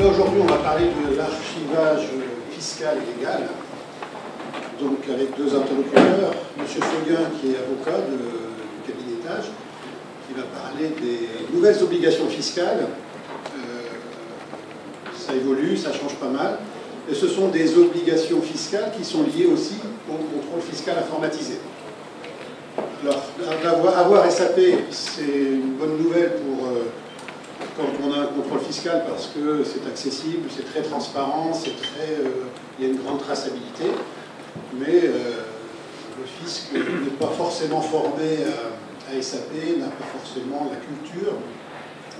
Aujourd'hui, on va parler de l'archivage fiscal et légal, donc avec deux interlocuteurs, M. Seguin, qui est avocat du cabinet Etage, qui va parler des nouvelles obligations fiscales. Ça évolue, ça change pas mal, et ce sont des obligations fiscales qui sont liées aussi au contrôle fiscal informatisé. Alors, avoir SAP, c'est une bonne nouvelle pour... quand on a un contrôle fiscal, parce que c'est accessible, c'est très transparent, il y a une grande traçabilité, mais le fisc n'est pas forcément formé à SAP, n'a pas forcément la culture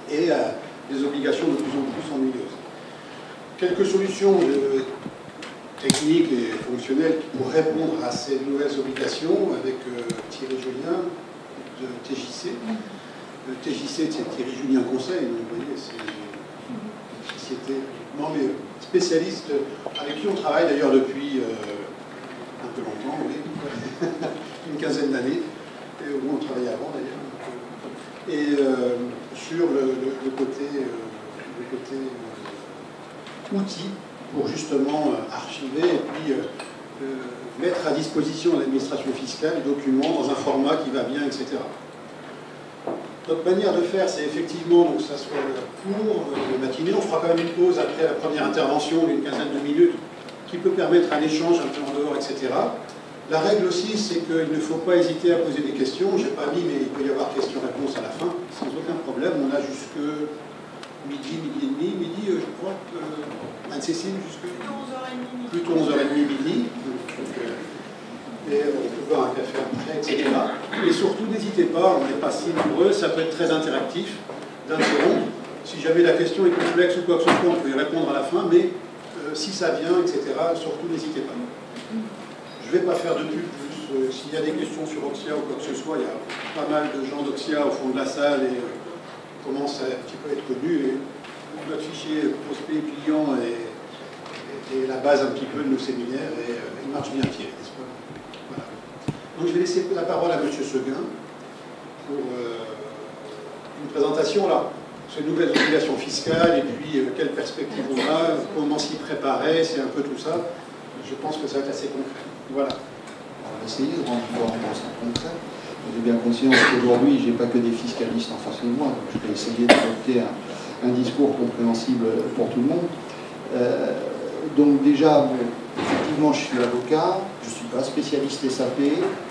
et a des obligations de plus en plus ennuyeuses. Quelques solutions techniques et fonctionnelles pour répondre à ces nouvelles obligations avec Thierry Julien de TJC. TJC, c'est Thierry Julien Conseil, vous voyez, c'est une société spécialiste avec qui on travaille d'ailleurs depuis un peu longtemps, oui, une quinzaine d'années, où on travaillait avant d'ailleurs, et sur le côté outil pour justement archiver et puis mettre à disposition de l'administration fiscale des documents dans un format qui va bien, etc. Notre manière de faire, c'est effectivement, donc ça soit pour le matinée, on fera quand même une pause après la première intervention d'une quinzaine de minutes qui peut permettre un échange un peu en dehors, etc. La règle aussi, c'est qu'il ne faut pas hésiter à poser des questions. Je n'ai pas mis, mais il peut y avoir questions-réponses à la fin, sans aucun problème. On a jusque midi, midi et demi, midi, je crois, Anne-Cécile, jusque... Plutôt 11h30, midi. Et on peut boire un café après, etc. Et surtout, n'hésitez pas, on n'est pas si nombreux, ça peut être très interactif, d'interrompre. Si jamais la question est complexe ou quoi que ce soit, on peut y répondre à la fin, mais si ça vient, etc., surtout n'hésitez pas. Je ne vais pas faire de pub plus. S'il y a des questions sur Oxia ou quoi que ce soit, il y a pas mal de gens d'Oxia au fond de la salle et commence à un petit peu être connu. Et notre fichier prospect client est la base un petit peu de nos séminaires et il marche bien, Thierry, n'est-ce pas? Voilà. Donc je vais laisser la parole à M. Seguin pour une présentation là, ces nouvelles obligations fiscales et puis quelles perspectives on a, comment s'y préparer, c'est un peu tout ça. Je pense que ça va être assez concret. Voilà. On va essayer de rendre ça concret. J'ai bien conscience qu'aujourd'hui, je n'ai pas que des fiscalistes en face de moi, donc je vais essayer d'adopter un discours compréhensible pour tout le monde. Donc déjà, effectivement, je suis avocat, je ne suis pas spécialiste SAP,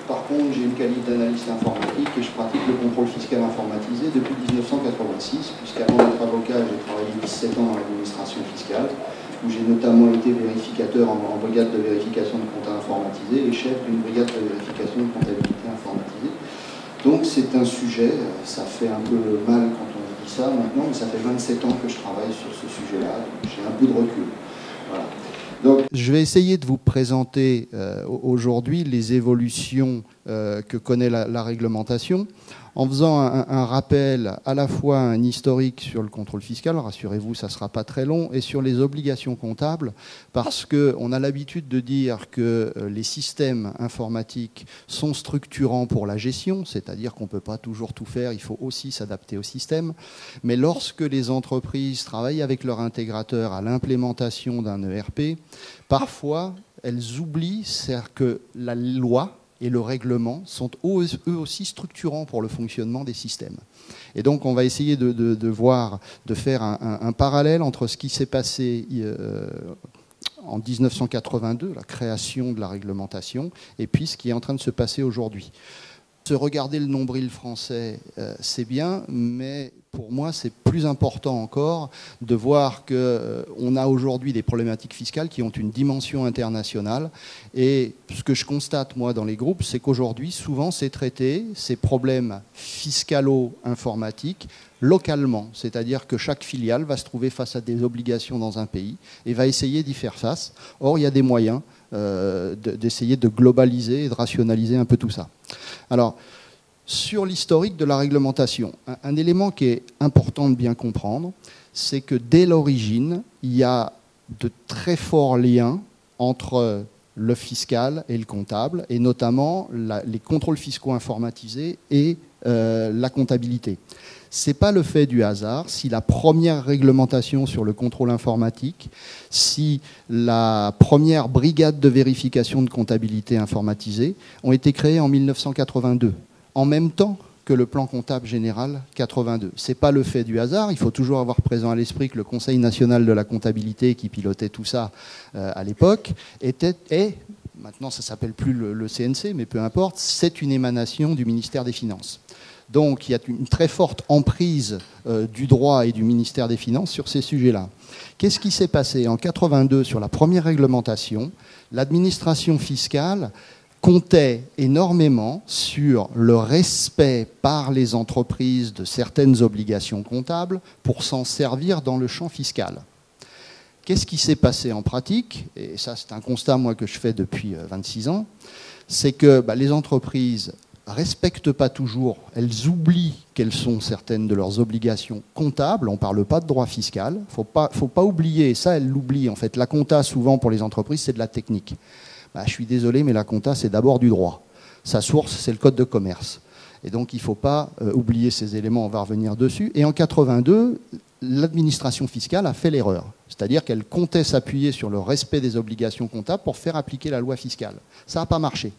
par contre j'ai une qualité d'analyste informatique et je pratique le contrôle fiscal informatisé depuis 1986, puisqu'avant d'être avocat, j'ai travaillé 17 ans dans l'administration fiscale, où j'ai notamment été vérificateur en brigade de vérification de comptes informatisés et chef d'une brigade de vérification de comptabilité informatisée. Donc c'est un sujet, ça fait un peu mal quand on dit ça maintenant, mais ça fait 27 ans que je travaille sur ce sujet-là, donc j'ai un peu de recul. Voilà. Donc, je vais essayer de vous présenter aujourd'hui les évolutions que connaît la réglementation, en faisant un rappel à la fois un historique sur le contrôle fiscal, rassurez-vous, ça ne sera pas très long, et sur les obligations comptables, parce qu'on a l'habitude de dire que les systèmes informatiques sont structurants pour la gestion, c'est-à-dire qu'on ne peut pas toujours tout faire, il faut aussi s'adapter au système, mais lorsque les entreprises travaillent avec leur intégrateur à l'implémentation d'un ERP, parfois elles oublient que la loi et le règlement sont eux aussi structurants pour le fonctionnement des systèmes. Et donc on va essayer de faire un parallèle entre ce qui s'est passé en 1982, la création de la réglementation, et puis ce qui est en train de se passer aujourd'hui. Se regarder le nombril français, c'est bien, mais pour moi, c'est plus important encore de voir qu'on a aujourd'hui des problématiques fiscales qui ont une dimension internationale. Et ce que je constate, moi, dans les groupes, c'est qu'aujourd'hui, souvent, c'est traité, ces problèmes fiscalo-informatiques, localement. C'est-à-dire que chaque filiale va se trouver face à des obligations dans un pays et va essayer d'y faire face. Or, il y a des moyens d'essayer de globaliser et de rationaliser un peu tout ça. Alors, sur l'historique de la réglementation, un élément qui est important de bien comprendre, c'est que dès l'origine, il y a de très forts liens entre le fiscal et le comptable, et notamment les contrôles fiscaux informatisés et la comptabilité. Ce n'est pas le fait du hasard si la première réglementation sur le contrôle informatique, si la première brigade de vérification de comptabilité informatisée ont été créées en 1982. En même temps que le plan comptable général 82. Ce n'est pas le fait du hasard, il faut toujours avoir présent à l'esprit que le Conseil national de la comptabilité qui pilotait tout ça à l'époque maintenant ça ne s'appelle plus le CNC, mais peu importe, c'est une émanation du ministère des Finances. Donc il y a une très forte emprise du droit et du ministère des Finances sur ces sujets-là. Qu'est-ce qui s'est passé en 82 sur la première réglementation? L'administration fiscale comptait énormément sur le respect par les entreprises de certaines obligations comptables pour s'en servir dans le champ fiscal. Qu'est-ce qui s'est passé en pratique? Et ça, c'est un constat, moi, que je fais depuis 26 ans. C'est que les entreprises ne respectent pas toujours, elles oublient quelles sont certaines de leurs obligations comptables. On ne parle pas de droit fiscal. Il ne faut pas oublier, et ça, elles l'oublient. En fait, la compta, souvent, pour les entreprises, c'est de la technique. Je suis désolé, mais la compta, c'est d'abord du droit. Sa source, c'est le code de commerce. Et donc, il ne faut pas oublier ces éléments, on va revenir dessus. Et en 82, l'administration fiscale a fait l'erreur. C'est-à-dire qu'elle comptait s'appuyer sur le respect des obligations comptables pour faire appliquer la loi fiscale. Ça n'a pas marché.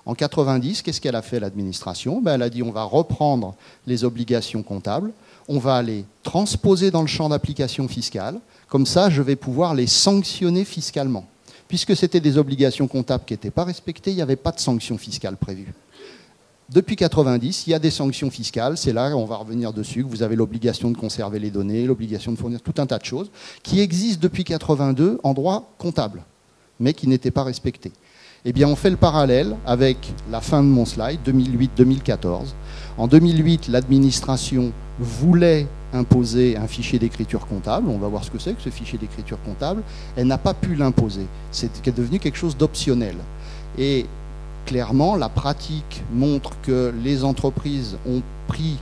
En 90, qu'est-ce qu'elle a fait, l'administration? Elle a dit on va reprendre les obligations comptables, on va les transposer dans le champ d'application fiscale. Comme ça, je vais pouvoir les sanctionner fiscalement. Puisque c'était des obligations comptables qui n'étaient pas respectées, il n'y avait pas de sanctions fiscales prévues. Depuis 90, il y a des sanctions fiscales, c'est là, on va revenir dessus, que vous avez l'obligation de conserver les données, l'obligation de fournir tout un tas de choses, qui existent depuis 82 en droit comptable, mais qui n'étaient pas respectées. Eh bien, on fait le parallèle avec la fin de mon slide, 2008-2014. En 2008, l'administration voulait imposer un fichier d'écriture comptable. On va voir ce que c'est que ce fichier d'écriture comptable. Elle n'a pas pu l'imposer. C'est devenu quelque chose d'optionnel. Et clairement, la pratique montre que les entreprises ont pris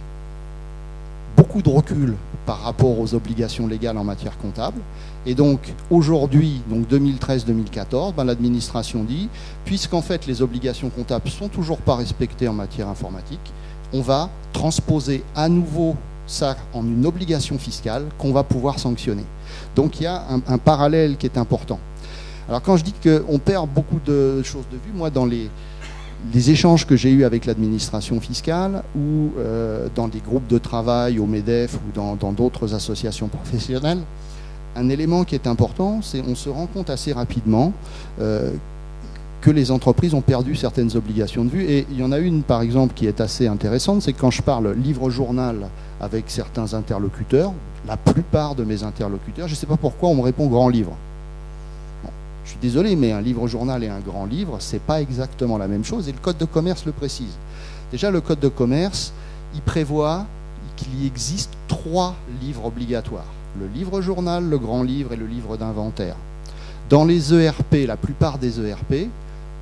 beaucoup de recul par rapport aux obligations légales en matière comptable. Et donc, aujourd'hui, donc 2013-2014, l'administration dit, puisqu'en fait les obligations comptables ne sont toujours pas respectées en matière informatique, on va transposer à nouveau ça en une obligation fiscale qu'on va pouvoir sanctionner. Donc il y a un parallèle qui est important. Alors quand je dis qu'on perd beaucoup de choses de vue, moi dans les échanges que j'ai eus avec l'administration fiscale ou dans des groupes de travail au MEDEF ou dans d'autres associations professionnelles, un élément qui est important, c'est qu'on se rend compte assez rapidement que les entreprises ont perdu certaines obligations de vue. Et il y en a une, par exemple, qui est assez intéressante, c'est que quand je parle livre-journal avec certains interlocuteurs, la plupart de mes interlocuteurs, je ne sais pas pourquoi, on me répond grand livre. Bon, je suis désolé, mais un livre-journal et un grand livre, ce n'est pas exactement la même chose, et le Code de commerce le précise. Déjà, le Code de commerce, il prévoit qu'il y existe 3 livres obligatoires. Le livre-journal, le grand livre et le livre d'inventaire. Dans les ERP, la plupart des ERP,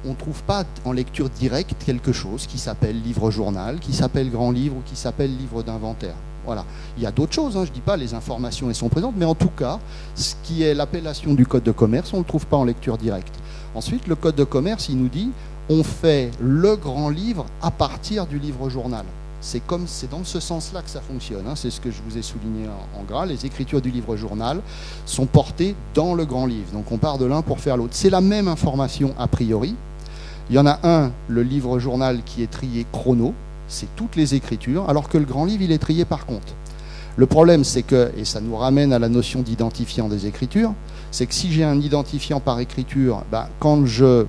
on ne trouve pas en lecture directe quelque chose qui s'appelle livre-journal, qui s'appelle grand livre ou qui s'appelle livre d'inventaire. Voilà. Il y a d'autres choses, je ne dis pas, les informations elles sont présentes, mais en tout cas, ce qui est l'appellation du Code de commerce, on ne le trouve pas en lecture directe. Ensuite, le Code de commerce, il nous dit, on fait le grand livre à partir du livre-journal. C'est dans ce sens-là que ça fonctionne. C'est ce que je vous ai souligné en gras. Les écritures du livre-journal sont portées dans le grand livre. Donc on part de l'un pour faire l'autre. C'est la même information a priori. Il y en a un, le livre-journal, qui est trié chrono. C'est toutes les écritures, alors que le grand livre, il est trié par compte. Le problème, c'est que, et ça nous ramène à la notion d'identifiant des écritures, c'est que si j'ai un identifiant par écriture, quand je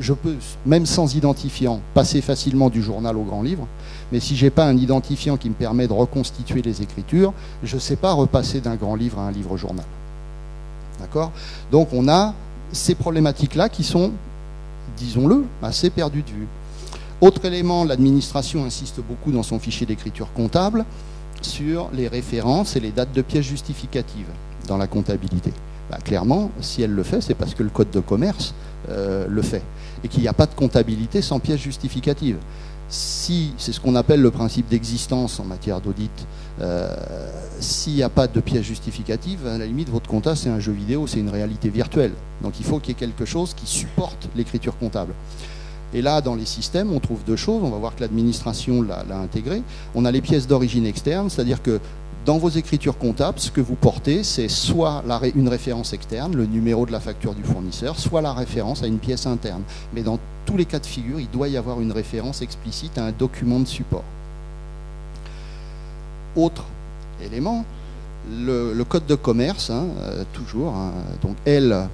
je peux, même sans identifiant, passer facilement du journal au grand livre, mais si je n'ai pas un identifiant qui me permet de reconstituer les écritures, je ne sais pas repasser d'un grand livre à un livre journal. D'accord? Donc on a ces problématiques-là qui sont, disons-le, assez perdues de vue. Autre élément, l'administration insiste beaucoup dans son fichier d'écriture comptable sur les références et les dates de pièces justificatives dans la comptabilité. Bah, clairement, si elle le fait, c'est parce que le code de commerce le fait, et qu'il n'y a pas de comptabilité sans pièces justificatives. Si, c'est ce qu'on appelle le principe d'existence en matière d'audit, s'il n'y a pas de pièces justificatives, à la limite, votre compta, c'est un jeu vidéo, c'est une réalité virtuelle. Donc il faut qu'il y ait quelque chose qui supporte l'écriture comptable. Et là, dans les systèmes, on trouve deux choses. On va voir que l'administration l'a intégré. On a les pièces d'origine externe, c'est-à-dire que dans vos écritures comptables, ce que vous portez, c'est soit une référence externe, le numéro de la facture du fournisseur, soit la référence à une pièce interne. Mais dans tous les cas de figure, il doit y avoir une référence explicite à un document de support. Autre élément, le code de commerce, toujours, donc L,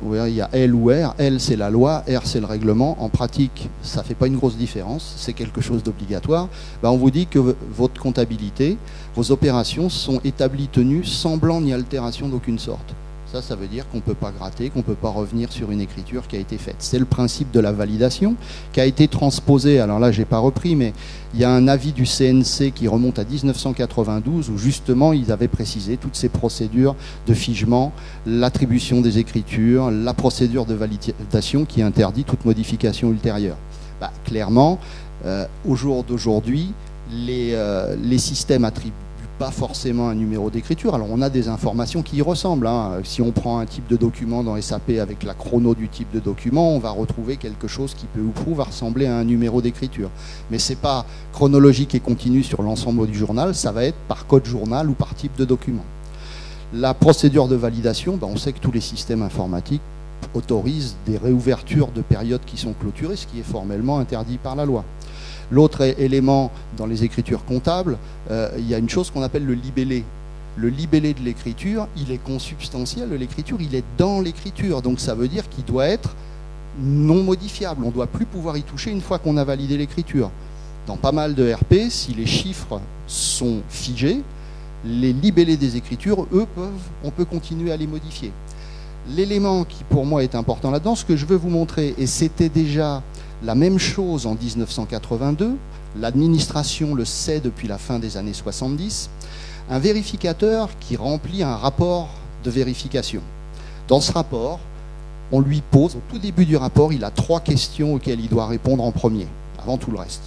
il y a L ou R. L, c'est la loi, R, c'est le règlement. En pratique, ça ne fait pas une grosse différence, c'est quelque chose d'obligatoire. Ben, on vous dit que votre comptabilité, vos opérations sont établies, tenues, sans blanc ni altération d'aucune sorte. Ça veut dire qu'on ne peut pas gratter, qu'on ne peut pas revenir sur une écriture qui a été faite. C'est le principe de la validation qui a été transposé. Alors là, je n'ai pas repris, mais il y a un avis du CNC qui remonte à 1992 où justement ils avaient précisé toutes ces procédures de figement, l'attribution des écritures, la procédure de validation qui interdit toute modification ultérieure. Bah, clairement, au jour d'aujourd'hui, les systèmes attribuent pas forcément un numéro d'écriture. Alors on a des informations qui y ressemblent. Si on prend un type de document dans SAP avec la chrono du type de document, on va retrouver quelque chose qui peu ou prou va ressembler à un numéro d'écriture. Mais c'est pas chronologique et continu sur l'ensemble du journal, ça va être par code journal ou par type de document. La procédure de validation, on sait que tous les systèmes informatiques autorisent des réouvertures de périodes qui sont clôturées, ce qui est formellement interdit par la loi. L'autre élément dans les écritures comptables, il y a une chose qu'on appelle le libellé. Le libellé de l'écriture, il est consubstantiel de l'écriture, il est dans l'écriture. Donc ça veut dire qu'il doit être non modifiable. On ne doit plus pouvoir y toucher une fois qu'on a validé l'écriture. Dans pas mal de RP, si les chiffres sont figés, les libellés des écritures, eux, on peut continuer à les modifier. L'élément qui pour moi est important là-dedans, ce que je veux vous montrer, et c'était déjà la même chose en 1982, l'administration le sait depuis la fin des années 70, un vérificateur qui remplit un rapport de vérification. Dans ce rapport, on lui pose, au tout début du rapport, il a 3 questions auxquelles il doit répondre en premier, avant tout le reste.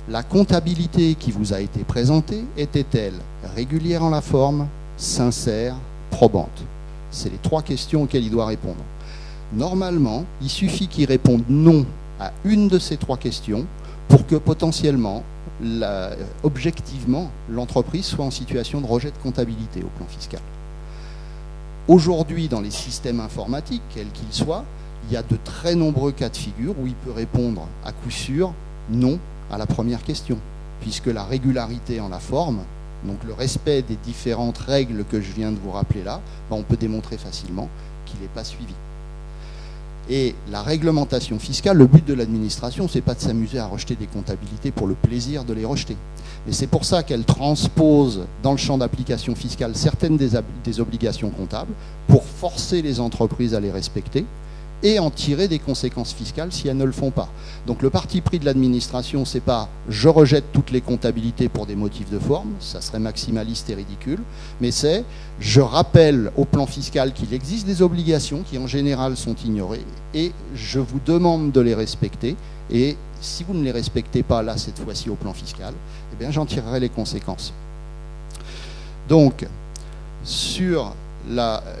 La comptabilité qui vous a été présentée était-elle régulière en la forme, sincère, probante? C'est les 3 questions auxquelles il doit répondre. Normalement, il suffit qu'il réponde non à une de ces 3 questions pour que potentiellement, objectivement, l'entreprise soit en situation de rejet de comptabilité au plan fiscal. Aujourd'hui, dans les systèmes informatiques, quels qu'ils soient, il y a de très nombreux cas de figure où il peut répondre à coup sûr non à la première question, puisque la régularité en la forme, donc le respect des différentes règles que je viens de vous rappeler là, on peut démontrer facilement qu'il n'est pas suivi. Et la réglementation fiscale, le but de l'administration, ce n'est pas de s'amuser à rejeter des comptabilités pour le plaisir de les rejeter. Mais c'est pour ça qu'elle transpose dans le champ d'application fiscale certaines des obligations comptables pour forcer les entreprises à les respecter et en tirer des conséquences fiscales si elles ne le font pas. Donc le parti pris de l'administration, c'est pas « je rejette toutes les comptabilités pour des motifs de forme », ça serait maximaliste et ridicule, mais c'est « je rappelle au plan fiscal qu'il existe des obligations qui en général sont ignorées et je vous demande de les respecter et si vous ne les respectez pas là cette fois-ci au plan fiscal, eh bien j'en tirerai les conséquences ». Donc,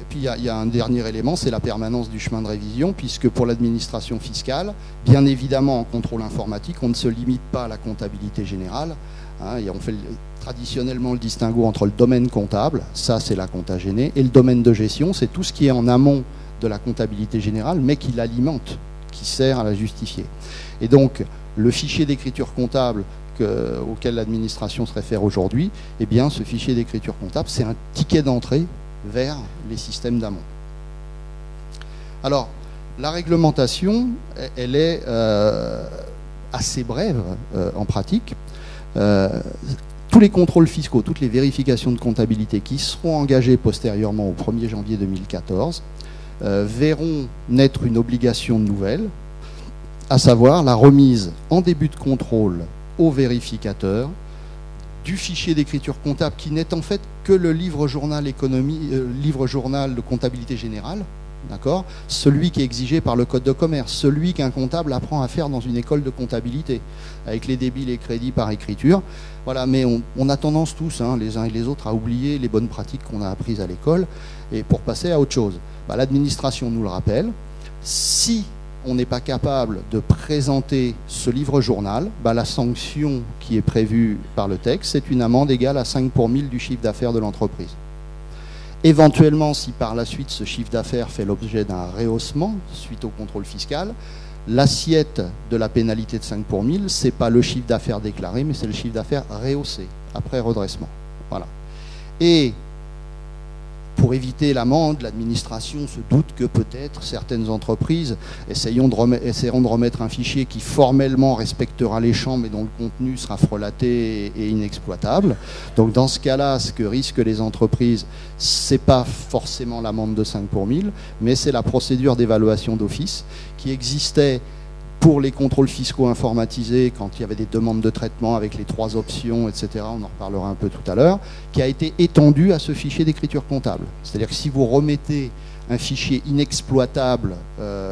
puis il y a un dernier élément, c'est la permanence du chemin de révision, puisque pour l'administration fiscale, bien évidemment en contrôle informatique, on ne se limite pas à la comptabilité générale. Et on fait traditionnellement le distinguo entre le domaine comptable, ça c'est la compta gênée, et le domaine de gestion, c'est tout ce qui est en amont de la comptabilité générale, mais qui l'alimente, qui sert à la justifier. Et donc, le fichier d'écriture comptable auquel l'administration se réfère aujourd'hui, eh bien, ce fichier d'écriture comptable, c'est un ticket d'entrée vers les systèmes d'amont. Alors, La réglementation, elle est assez brève en pratique. Tous les contrôles fiscaux, toutes les vérifications de comptabilité qui seront engagées postérieurement au 1er janvier 2014 verront naître une obligation nouvelle, à savoir la remise en début de contrôle au vérificateur du fichier d'écriture comptable qui n'est en fait que le livre journal livre journal de comptabilité générale, d'accord, celui qui est exigé par le Code de commerce, celui qu'un comptable apprend à faire dans une école de comptabilité, avec les débits, les crédits par écriture. Voilà, mais on a tendance tous, hein, les uns et les autres, à oublier les bonnes pratiques qu'on a apprises à l'école et pour passer à autre chose. L'administration nous le rappelle. Si on n'est pas capable de présenter ce livre journal, la sanction qui est prévue par le texte, c'est une amende égale à 5 pour 1000 du chiffre d'affaires de l'entreprise. Éventuellement, si par la suite ce chiffre d'affaires fait l'objet d'un rehaussement suite au contrôle fiscal, l'assiette de la pénalité de 5 pour 1000, ce n'est pas le chiffre d'affaires déclaré, mais c'est le chiffre d'affaires rehaussé après redressement. Voilà. Et pour éviter l'amende, l'administration se doute que peut-être certaines entreprises essaieront de remettre un fichier qui formellement respectera les champs, mais dont le contenu sera frelaté et inexploitable. Donc dans ce cas-là, ce que risquent les entreprises, ce n'est pas forcément l'amende de 5 pour 1000, mais c'est la procédure d'évaluation d'office qui existait pour les contrôles fiscaux informatisés, quand il y avait des demandes de traitement avec les 3 options, etc., on en reparlera un peu tout à l'heure, qui a été étendue à ce fichier d'écriture comptable. C'est-à-dire que si vous remettez un fichier inexploitable,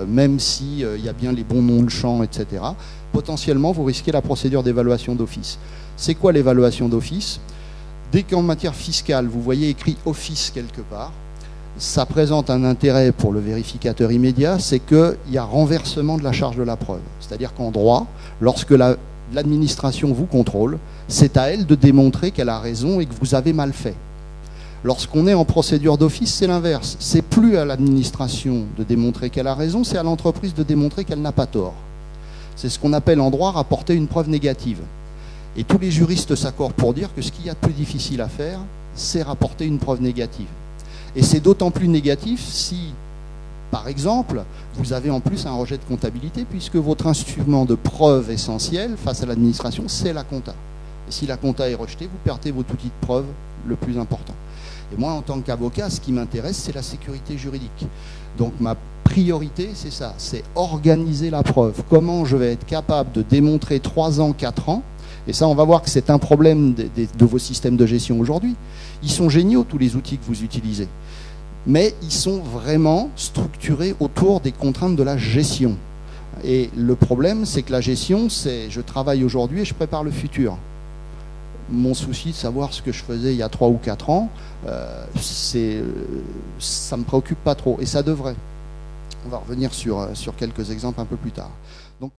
même s'il y a bien les bons noms de champs, etc., potentiellement, vous risquez la procédure d'évaluation d'office. C'est quoi l'évaluation d'office? Dès qu'en matière fiscale, vous voyez écrit « office » quelque part, ça présente un intérêt pour le vérificateur immédiat, c'est qu'il y a renversement de la charge de la preuve. C'est-à-dire qu'en droit, lorsque l'administration vous contrôle, c'est à elle de démontrer qu'elle a raison et que vous avez mal fait. Lorsqu'on est en procédure d'office, c'est l'inverse. C'est plus à l'administration de démontrer qu'elle a raison, c'est à l'entreprise de démontrer qu'elle n'a pas tort. C'est ce qu'on appelle en droit rapporter une preuve négative. Et tous les juristes s'accordent pour dire que ce qu'il y a de plus difficile à faire, c'est rapporter une preuve négative. Et c'est d'autant plus négatif si, par exemple, vous avez en plus un rejet de comptabilité, puisque votre instrument de preuve essentiel face à l'administration, c'est la compta. Et si la compta est rejetée, vous perdez votre outil de preuve le plus important. Et moi, en tant qu'avocat, ce qui m'intéresse, c'est la sécurité juridique. Donc ma priorité, c'est ça, c'est organiser la preuve. Comment je vais être capable de démontrer 3 ans, 4 ans. Et ça, on va voir que c'est un problème de vos systèmes de gestion aujourd'hui. Ils sont géniaux, tous les outils que vous utilisez. Mais ils sont vraiment structurés autour des contraintes de la gestion. Et le problème, c'est que la gestion, c'est je travaille aujourd'hui et je prépare le futur. Mon souci de savoir ce que je faisais il y a 3 ou 4 ans, ça ne me préoccupe pas trop. Et ça devrait. On va revenir sur quelques exemples un peu plus tard. Donc,